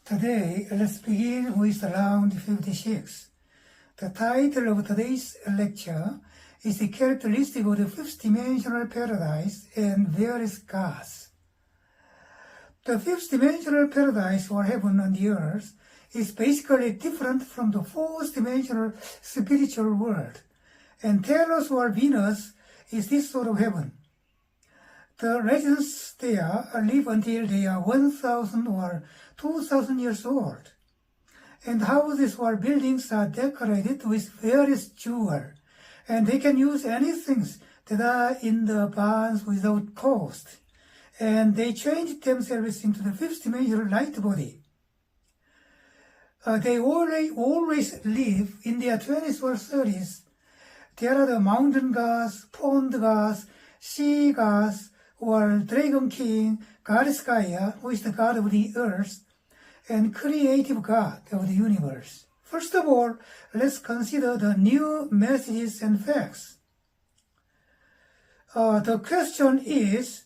Today, let's begin with round 56. The title of today's lecture is the characteristic of the fifth-dimensional paradise and various gods. The fifth-dimensional paradise or heaven on the earth is basically different from the fourth-dimensional spiritual world, and Telos or Venus is this sort of heaven. The residents there live until they are 1,000 or 2,000 years old, and houses or buildings are decorated with various jewels, and they can use anything that are in the barns without cost, and they change themselves into the fifth-dimensional light body. They always live in their 20s or 30s. There are the mountain gods, pond gods, sea gods, or dragon king, goddess Gaia, who is the god of the earth, and creative god of the universe. First of all, let's consider the new messages and facts. The question is,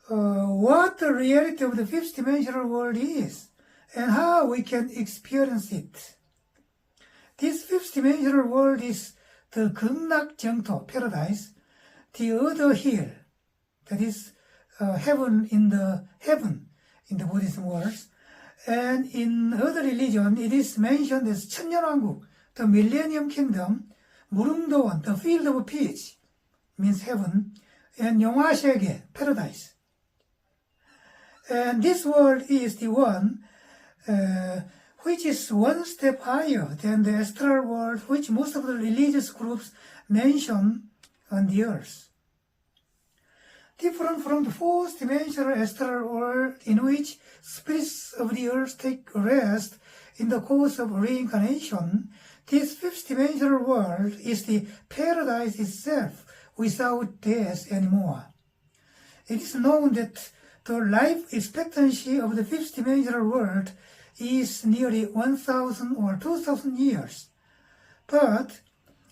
what the reality of the fifth-dimensional world is, and how we can experience it. This fifth-dimensional world is the 극락정토, paradise, the other hill, that is heaven in the Buddhism world, and in other religion it is mentioned as 천년왕국, the Millennium Kingdom, 무릉도원, the field of peace, means heaven, and 영화세계, paradise. And this world is the one which is one step higher than the astral world, which most of the religious groups mention on the earth. Different from the fourth-dimensional astral world in which spirits of the earth take rest in the course of reincarnation, this fifth-dimensional world is the paradise itself without death anymore. It is known that the life expectancy of the fifth-dimensional world is nearly 1,000 or 2,000 years. But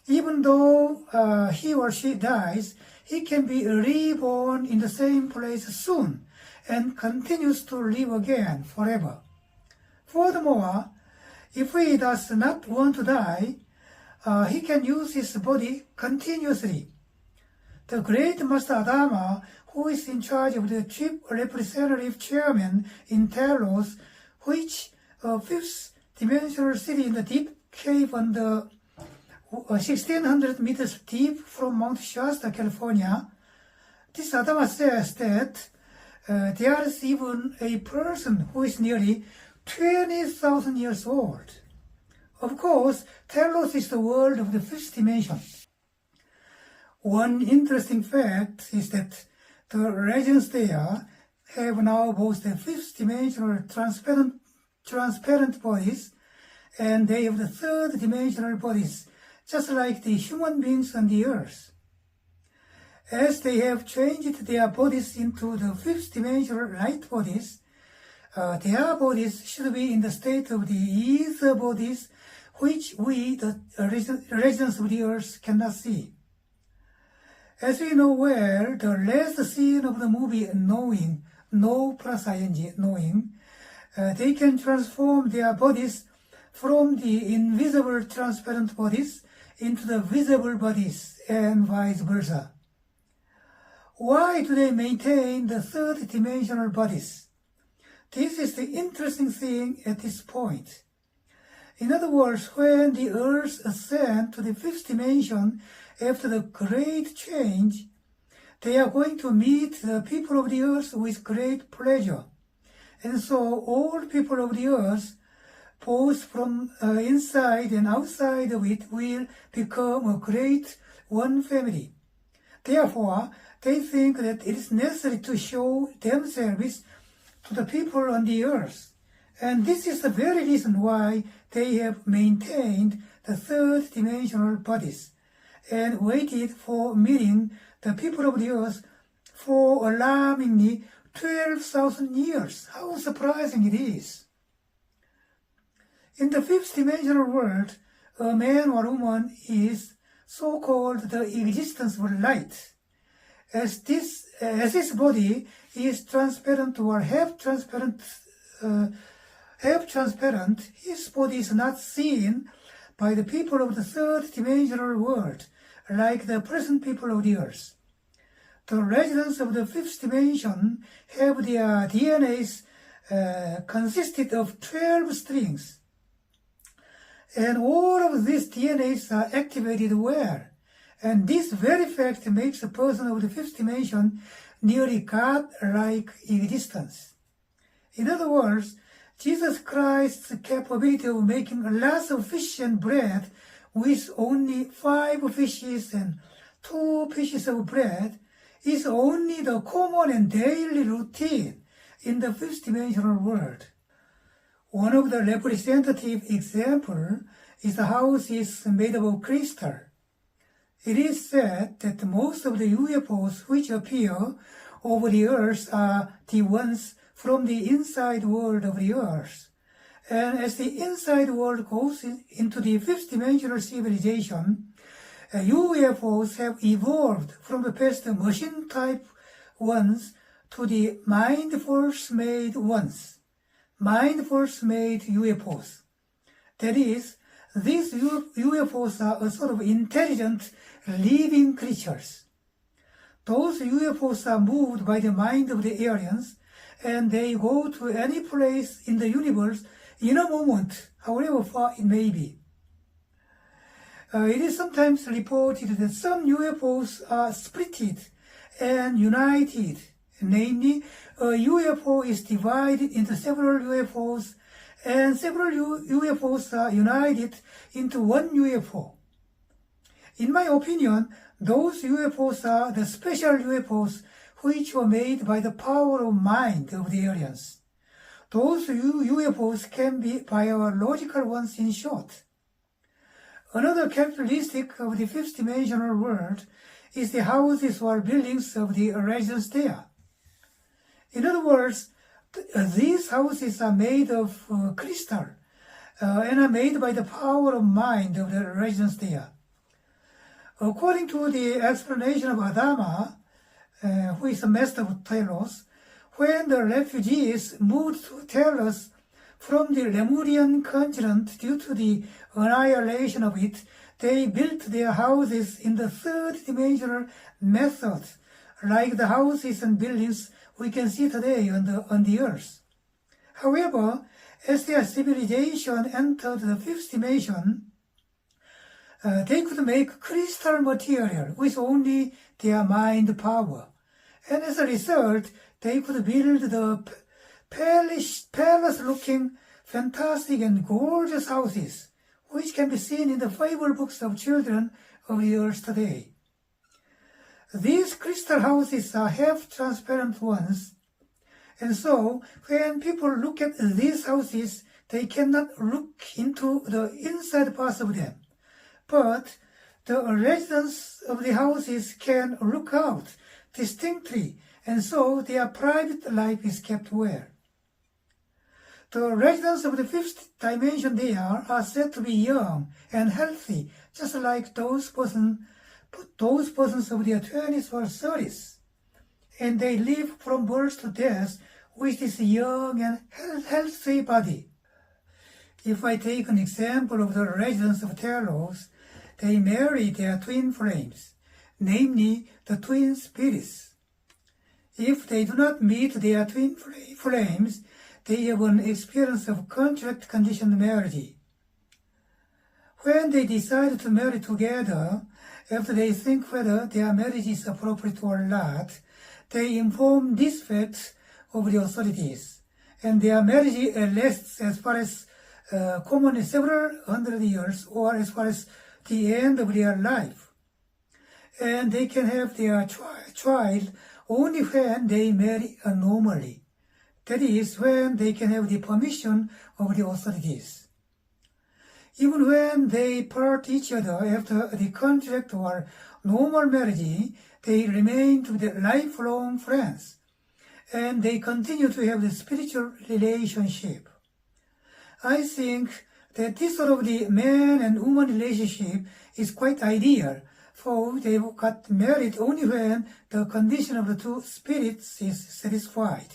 even though he or she dies, he can be reborn in the same place soon and continues to live again forever. Furthermore, if he does not want to die, he can use his body continuously. The great Master Adama, who is in charge of the chief representative chairman in Telos, which a fifth-dimensional city in the deep cave on the 1,600 meters deep from Mount Shasta, California, this Adama says that there is even a person who is nearly 20,000 years old. Of course, Telos is the world of the fifth dimension. One interesting fact is that the residents there have now both the fifth-dimensional transparent bodies, and they have the third-dimensional bodies, just like the human beings on the earth. As they have changed their bodies into the fifth-dimensional light bodies, their bodies should be in the state of the ether bodies, which we, the residents of the earth, cannot see. As we know well, the last scene of the movie Knowing, know plus ing, knowing, they can transform their bodies from the invisible transparent bodies into the visible bodies and vice versa. Why do they maintain the third-dimensional bodies? This is the interesting thing at this point. In other words, when the earth ascends to the fifth dimension after the great change, they are going to meet the people of the earth with great pleasure. And so all people of the earth, both from inside and outside of it, will become a great one family. Therefore, they think that it is necessary to show themselves to the people on the earth. And this is the very reason why they have maintained the third-dimensional bodies and waited for meeting the people of the earth for alarmingly 12,000 years. How surprising it is. In the fifth-dimensional world, a man or woman is so-called the existence of light. As his body is transparent or half-transparent half-transparent, his body is not seen by the people of the third-dimensional world, like the present people of the earth. The residents of the fifth dimension have their DNAs consisted of 12 strings. And all of these DNAs are activated well. And this very fact makes a person of the fifth dimension nearly God-like existence. In other words, Jesus Christ's capability of making lots of fish and bread with only 5 fishes and 2 pieces of bread is only the common and daily routine in the fifth dimensional world. One of the representative examples is the house is made of crystal. It is said that most of the UFOs which appear over the earth are the ones from the inside world of the earth. And as the inside world goes into the fifth dimensional civilization, UFOs have evolved from the past machine-type ones to the mind-force-made ones, mind-force-made UFOs. That is, these UFOs are a sort of intelligent, living creatures. Those UFOs are moved by the mind of the aliens, and they go to any place in the universe in a moment, however far it may be. It is sometimes reported that some UFOs are splitted and united. Namely, a UFO is divided into several UFOs, and several UFOs are united into one UFO. In my opinion, those UFOs are the special UFOs which were made by the power of mind of the aliens. Those UFOs can be biological ones in short. Another characteristic of the fifth dimensional world is the houses or buildings of the residents there. In other words, these houses are made of crystal and are made by the power of mind of the residents there. According to the explanation of Adama, who is the master of Telos, when the refugees moved to Telos from the Lemurian continent due to the annihilation of it, they built their houses in the third dimensional method, like the houses and buildings we can see today on the earth. However, as their civilization entered the fifth dimension, they could make crystal material with only their mind power. And as a result, they could build the palace-looking, fantastic and gorgeous houses, which can be seen in the fable books of children of the earth today. These crystal houses are half-transparent ones, and so when people look at these houses, they cannot look into the inside parts of them. But the residents of the houses can look out distinctly, and so their private life is kept well. The residents of the fifth dimension there are said to be young and healthy, just like those persons of their 20s or 30s. And they live from birth to death with this young and healthy body. If I take an example of the residents of Telos, they marry their twin flames, namely the twin spirits. If they do not meet their twin flames, they have an experience of contract-conditioned marriage. When they decide to marry together, after they think whether their marriage is appropriate or not, they inform these facts of the authorities, and their marriage lasts as far as commonly several hundred years, or as far as the end of their life. And they can have their child only when they marry normally. That is, when they can have the permission of the authorities. Even when they part each other after the contract or normal marriage, they remain to be lifelong friends, and they continue to have the spiritual relationship. I think that this sort of the man and woman relationship is quite ideal, for they got married only when the condition of the two spirits is satisfied.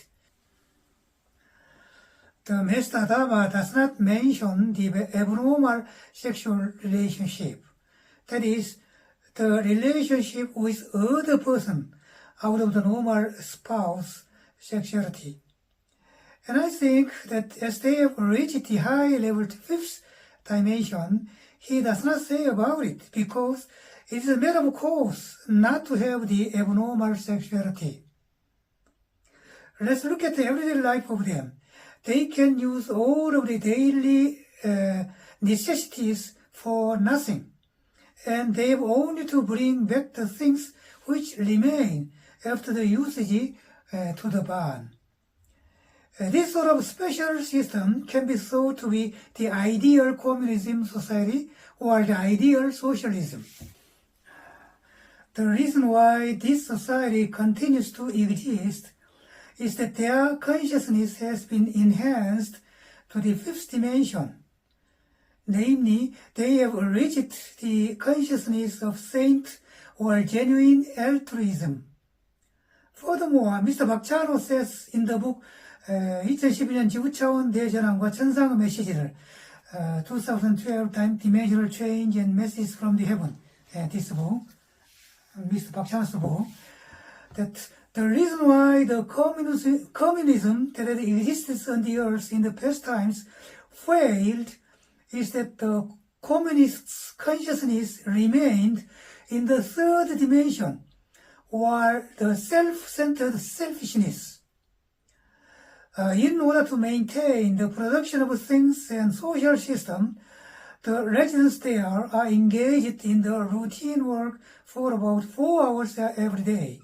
The Master Dharma does not mention the abnormal sexual relationship. That is, the relationship with other person out of the normal spouse sexuality. And I think that as they have reached the high level fifth dimension, he does not say about it because it is a matter of course not to have the abnormal sexuality. Let's look at the everyday life of them. They can use all of the daily necessities for nothing, and they have only to bring back the things which remain after the usage to the barn. This sort of special system can be thought to be the ideal communism society or the ideal socialism. The reason why this society continues to exist is that their consciousness has been enhanced to the fifth dimension. Namely, they have reached the consciousness of saint or genuine altruism. Furthermore, Mr. 박찬호 says in the book 2012년 지구차원 대전환과 천상의 메시지를 2012 Time Dimensional Change and Messages from the Heaven, this book, Mr. 박찬호's book, that the reason why the communism that had existed on the earth in the past times failed is that the communists' consciousness remained in the third dimension, or the self-centered selfishness. In order to maintain the production of things and social system, the residents there are engaged in the routine work for about 4 hours every day.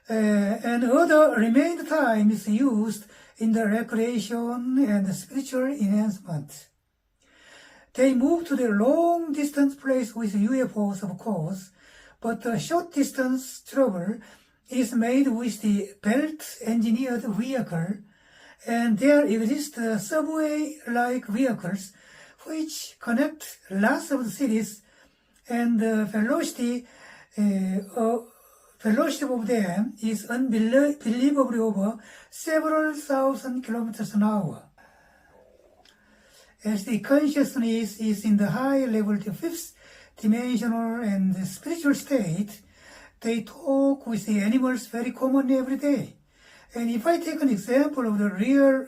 And other remaining time is used in the recreation and spiritual enhancement. They move to the long distance place with UFOs, of course, but the short distance travel is made with the belt-engineered vehicle, and there exist subway-like vehicles which connect lots of cities, and the velocity of them is unbelievably over several thousand kilometers an hour. As the consciousness is in the high level, the fifth dimensional and spiritual state, they talk with the animals very commonly every day. And if I take an example of the real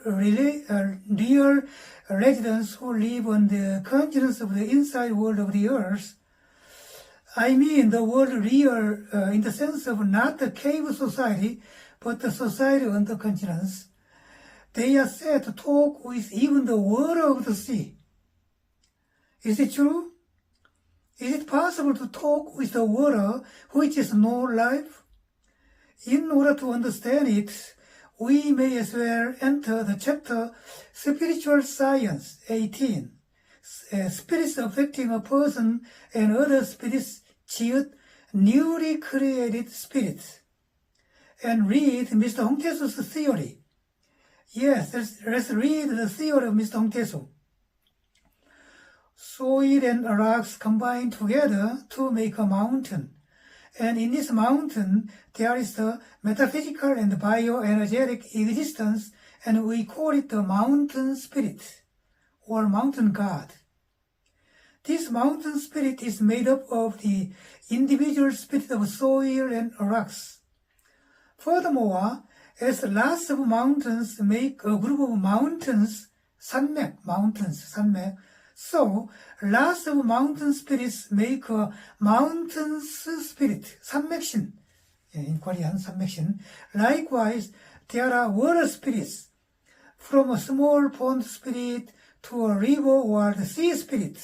residents who live on the continents of the inside world of the earth, I mean the world real in the sense of not the cave society, but the society on the continents, they are said to talk with even the water of the sea. Is it true? Is it possible to talk with the water which is no life? In order to understand it, we may as well enter the chapter Spiritual Science 18, Spirits Affecting a Person and Other Spirits, Newly Created Spirits, and read Mr. Hongtaesu's theory. Yes, let's read the theory of Mr. Hongtaesu. Soil and rocks combine together to make a mountain. And in this mountain, there is the metaphysical and bioenergetic existence, and we call it the mountain spirit, or mountain god. This mountain spirit is made up of the individual spirit of soil and rocks. Furthermore, as lots of mountains make a group of mountains, 산맥, so lots of mountain spirits make a mountain spirit, 산맥신, in Korean, 산맥신. Likewise, there are water spirits, from a small pond spirit to a river or the sea spirit.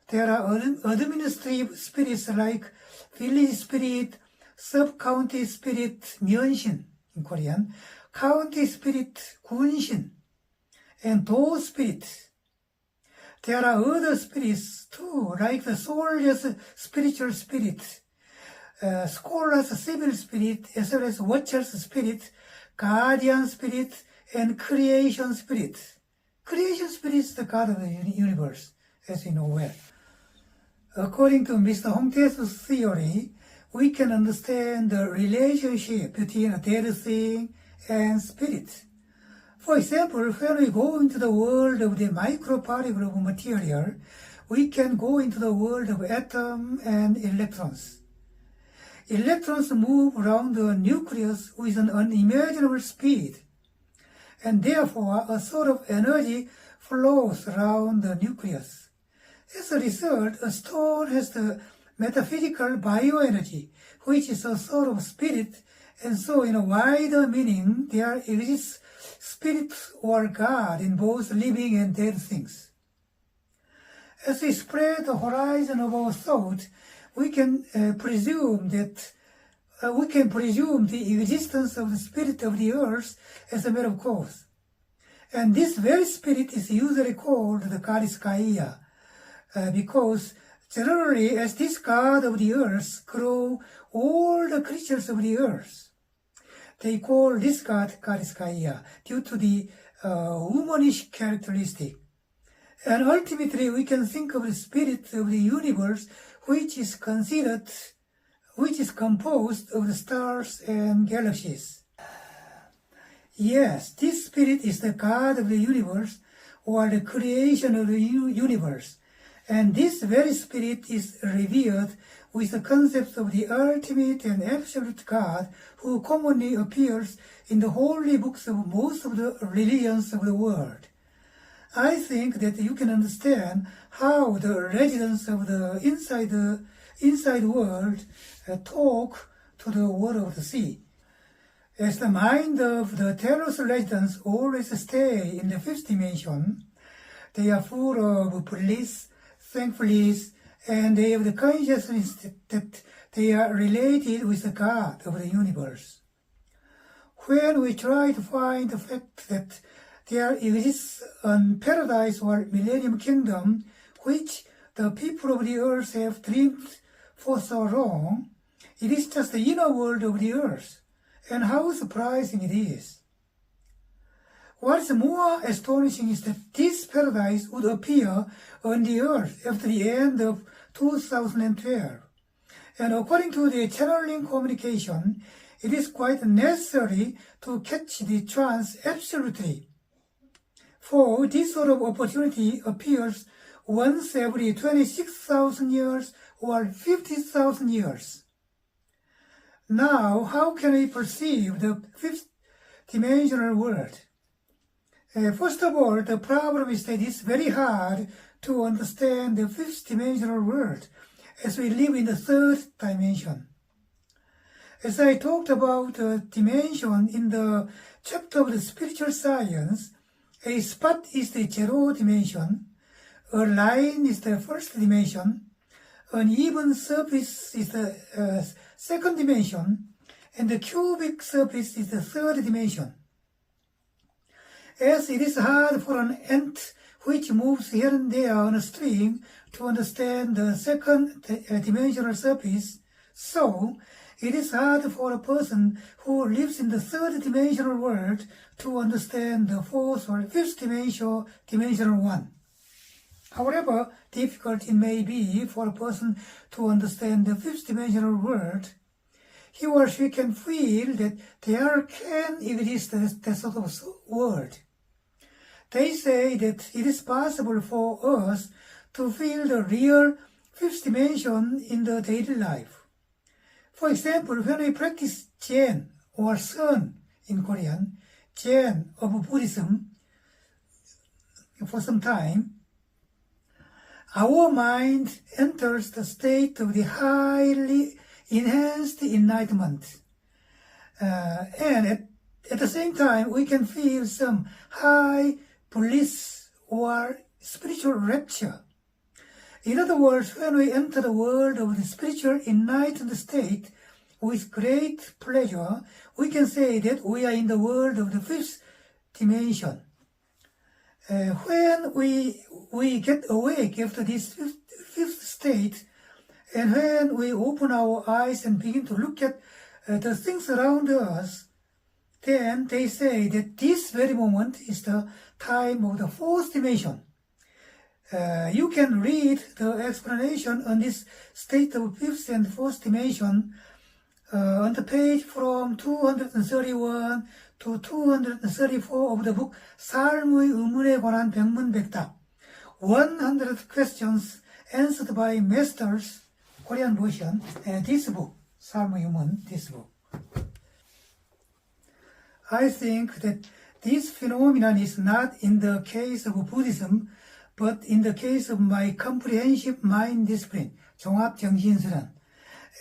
There are administrative spirits like village spirit, sub-county spirit, 면신, in Korean, county spirit, 군신, and do spirit. There are other spirits too, like the soldier's spiritual spirit, scholar's civil spirit, as well as watcher's spirit, guardian spirit, and creation spirit. Creation spirit is the God of the universe, as we know well. According to Mr. Hongtaesu's theory, we can understand the relationship between a dead thing and spirit. For example, when we go into the world of the microparticle of material, we can go into the world of atom and electrons. Electrons move around the nucleus with an unimaginable speed, and therefore a sort of energy flows around the nucleus. As a result, a stone has the metaphysical bioenergy, which is a sort of spirit, and so in a wider meaning, there exists spirit or God in both living and dead things. As we spread the horizon of our thought, we can presume the existence of the spirit of the earth as a matter of course. And this very spirit is usually called the goddess Gaia, because generally as this god of the earth grow all the creatures of the earth. They call this god goddess Gaia due to the womanish characteristic. And ultimately we can think of the spirit of the universe which is composed of the stars and galaxies. Yes, this spirit is the God of the universe or the creation of the universe. And this very spirit is revealed with the concept of the ultimate and absolute God who commonly appears in the holy books of most of the religions of the world. I think that you can understand how the residents of the inside world talk to the water of the sea. As the mind of the Telos residents always stay in the fifth dimension, they are full of bliss, thankfulness, and they have the consciousness that they are related with the God of the universe. When we try to find the fact that there exists a paradise or millennium kingdom which the people of the earth have dreamed for so long, it is just the inner world of the earth, and how surprising it is. What is more astonishing is that this paradise would appear on the earth after the end of 2012. And according to the channeling communication, it is quite necessary to catch the trance absolutely. For this sort of opportunity appears once every 26,000 years or 50,000 years. Now, how can we perceive the fifth dimensional world? First of all, the problem is that it's very hard to understand the fifth dimensional world as we live in the third dimension. As I talked about dimension in the chapter of the spiritual science, a spot is the zero dimension, a line is the first dimension, an even surface is the second dimension, and the cubic surface is the third dimension. As it is hard for an ant which moves here and there on a string to understand the second dimensional surface, so it is hard for a person who lives in the third dimensional world to understand the fourth or fifth dimensional one. However difficult it may be for a person to understand the fifth dimensional world, he or she can feel that there can exist that sort of world. They say that it is possible for us to feel the real fifth dimension in the daily life. For example, when we practice Zen or Sun in Korean, Zen of Buddhism, for some time, our mind enters the state of the highly enhanced enlightenment. And at the same time, we can feel some high bliss or spiritual rapture. In other words, when we enter the world of the spiritual enlightened state with great pleasure, we can say that we are in the world of the fifth dimension. When we get awake after this fifth state, and when we open our eyes and begin to look at the things around us, then they say that this very moment is the time of the fourth dimension. You can read the explanation on this state of fifth and fourth dimension on the page from 231 to 234 of the book 삶의 의문에 관한 백문백답 100 questions answered by masters Korean version this book 삶의 의문 this book I think that this phenomenon is not in the case of Buddhism but in the case of my comprehensive mind discipline 종합정신수련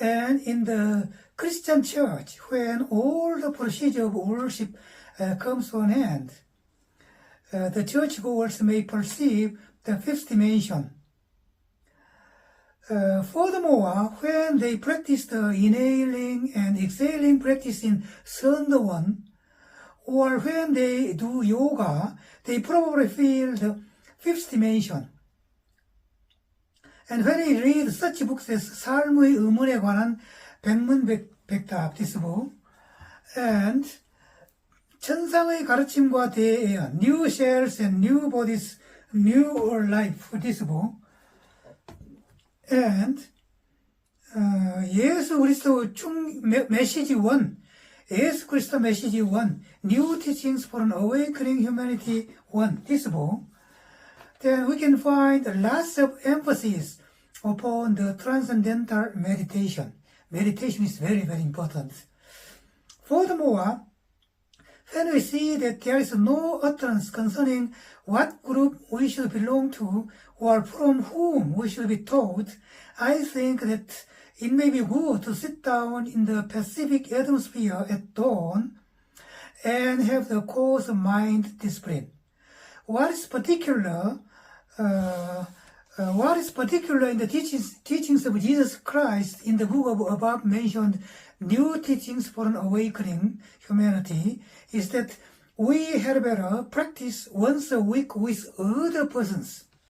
and in the Christian church, when all the procedure of worship comes to an end, the churchgoers may perceive the fifth dimension. Furthermore, when they practice the inhaling and exhaling practice in Sundawan, or when they do yoga, they probably feel the fifth dimension. And when I read such books as 삶의 의문에 관한 백문백답, this book, and 천상의 가르침과 대애연, New Shells and New Bodies, New Life, this book, and 예수 그리스도 메시지 1, 예수 그리스도 메시지 1, New Teachings for an Awakening Humanity 1, this book, then we can find lots of emphasis upon the transcendental meditation. Meditation is very, very important. Furthermore, when we see that there is no utterance concerning what group we should belong to or from whom we should be taught, I think that it may be good to sit down in the Pacific atmosphere at dawn and have the course of mind discipline. What is particular in the teachings of Jesus Christ in the book of above-mentioned New Teachings for an Awakening Humanity is that we had better practice once a week with other persons.